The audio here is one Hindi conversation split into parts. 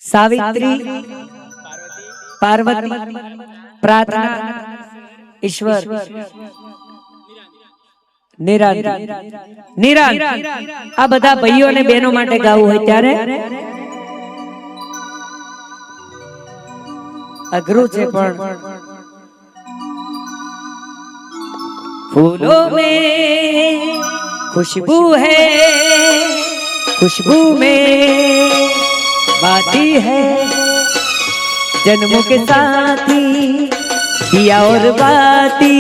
सावित्री पार्वती प्रार्थना ईश्वर निरांत आ बधा भाईओ ने बहनों माटे गाવું હોય ત્યારે अघरू छे पण फूलों में खुशबू है, खुशबू में बाती है, जन्मों के साथी दिया और बाती।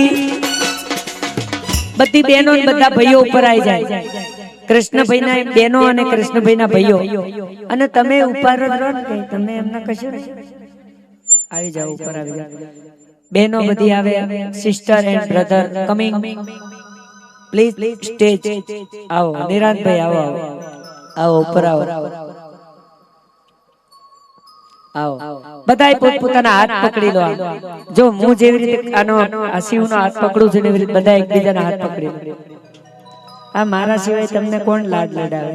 बधी बहनों ने बधा भाईओ ऊपर आई जाए, कृष्ण भाई ना बहनों अने कृष्ण भाई ना भाईओ अने तमे ऊपर रहो ने तमे एमना कशो आई जाओ, ऊपर आई जाओ। बहनों बधी आवे, sister and brother coming please stage आओ। निरांत भाई आओ आओ ऊपर आओ आओ। बधाई पोतपोताना हाथ पकड़ी लो। जो मु जेवी रीते आनो आ शिवनो हाथ पकड़ू छे एवी रीते बधा एकबीजाना हाथ पकड़ी लो। आ मारा सिवाय तमने कोण लाड लडावे?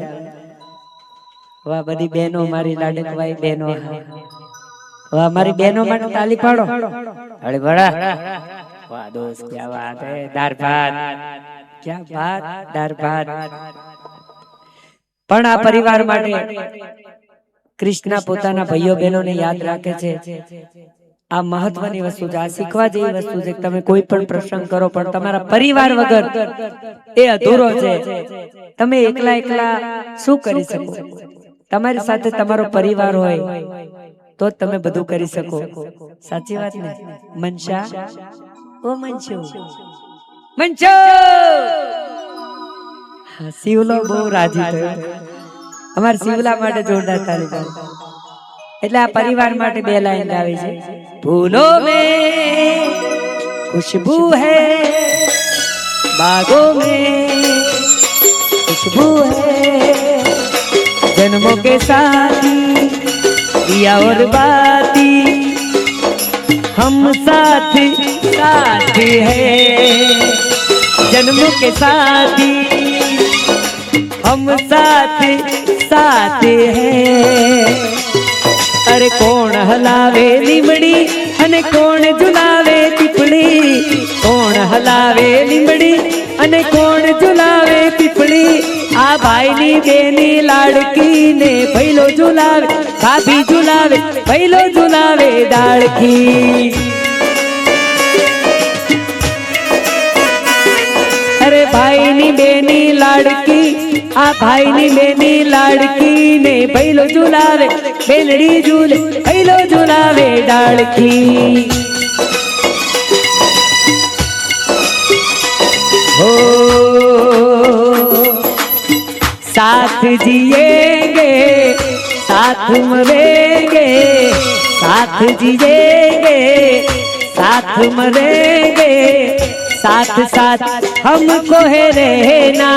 वाह बधी बहनों मारी लाडकवाई बहनों। वाह मारी बहनों माटे ताली पाडो। अरे बड़ा वाह दोस्त क्या बात है। दार भात क्या बात, दार भात। पण आ परिवार माटे कृष्णा पोताना भाईओ बहनों ने याद राखे छे। आ महत्वनी वस्तु छे, आ शीखवा जेवी वस्तु छे। तमे कोई पण प्रसंग करो पण तमारा परिवार वगर ए अधूरो छे। तमे एकला एकला शुं करी शको? तमारी साथे तमारो परिवार होय तो तमे बधुं करी शको। साची वात ने मनशा ओ मनशो मनशो शिवलो बहु राजी थयो। अमार शिवला माटे जोरदार ताली पाडो। એટલે આ પરિવાર માટે બે લાઈન ગાવી છે। फूलों में खुशबू है, बागों में खुशबू है, जन्मों के साथी दिया और बाती, हम साथ साथ है, जन्मों के साथी हम साथ साथ है। अरे कौन हलावे लीमड़ी अने कौन झुलावे पीपड़ी, कौन हलावे लीमड़ी अने कौन झुलावे पीपड़ी। आ भाई नी बेनी लाड़की ने भैलो झुलावे, भाभी झुलावे भैलो झुलावे दाड़की। अरे भाई नी बेनी लाड़की, आ भाई नी बेनी लाड़की ने भैलो झुलावे, बेलड़ी झूले भैलो झुलावे डाड़की। हो साथ जिएंगे साथ मरेंगे, साथ जिएंगे साथ मरेंगे, साथ साथ हमको है रहना।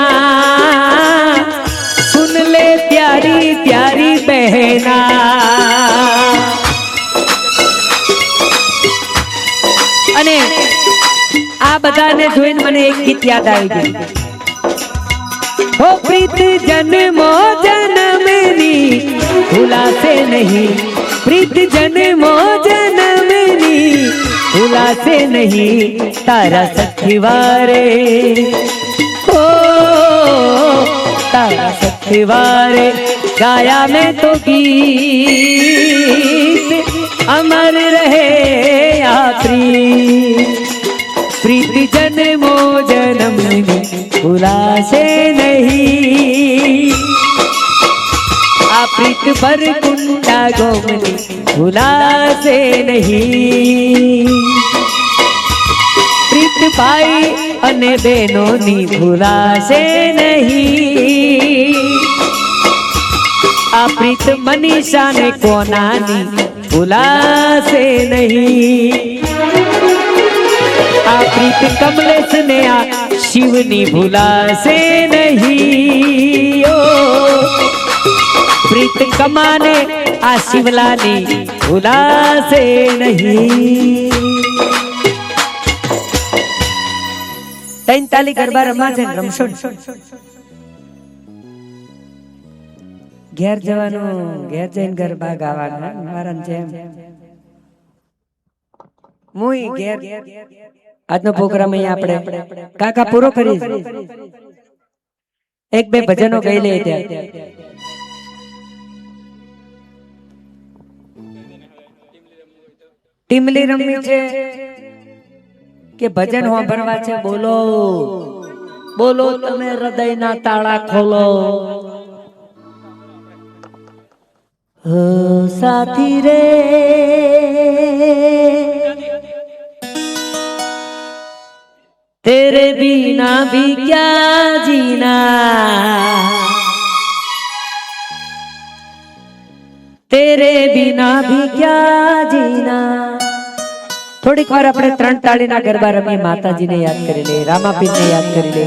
सुन ले प्यारी प्यारी बहना। अने आ बधाने जोईने मने एक गीत याद आई गयुं। हो प्रीत जन्मो जन्मनी भूलासे नहीं, प्रीत जन्मो जन्मनी भूलासे नहीं, तारा सखीवारे ओ तारा सखीवारे गाया मैं तो गीत अमर रहे प्रीत। प्रीत जन्मो जन्मनी भूलासे नहीं, आ प्रीत पर कुंडा गोमनी भूलासे नहीं। प्रीत भाई अने बहनों नी भूलासे नहीं, आ प्रीत मनीषा ने कोनानी भूलासे नहीं। आ प्रीत कमलेश ने आ शिवनी भूलासे नहीं। ओ प्रीत कमाने आ शिवलानी भूलासे नहीं। तैन ताली गरबा रमा छे रमशो। ઘેર જવાનું, ઘેર જઈને ગરબા ગાવાના મારા જેમ મુઈ ઘેર આજનો પ્રોગ્રામ અહીંયા આપણે કાકા પૂરો કરીશ. એક બે ભજનો ગાઈ લે ત્યાં. ટીમલી રમવી છે કે ભજન સાંભળવા છે? બોલો બોલો, તમે હૃદયના તાળા ખોલો. હો સાથી રે तेरे बिना भी क्या जीना, तेरे बिना भी क्या जीना. થોડીક વાર આપણે ત્રણ તાળીના ગરબા રમી માતાજીને યાદ કરી લે, રામાપીરને યાદ કરી લે.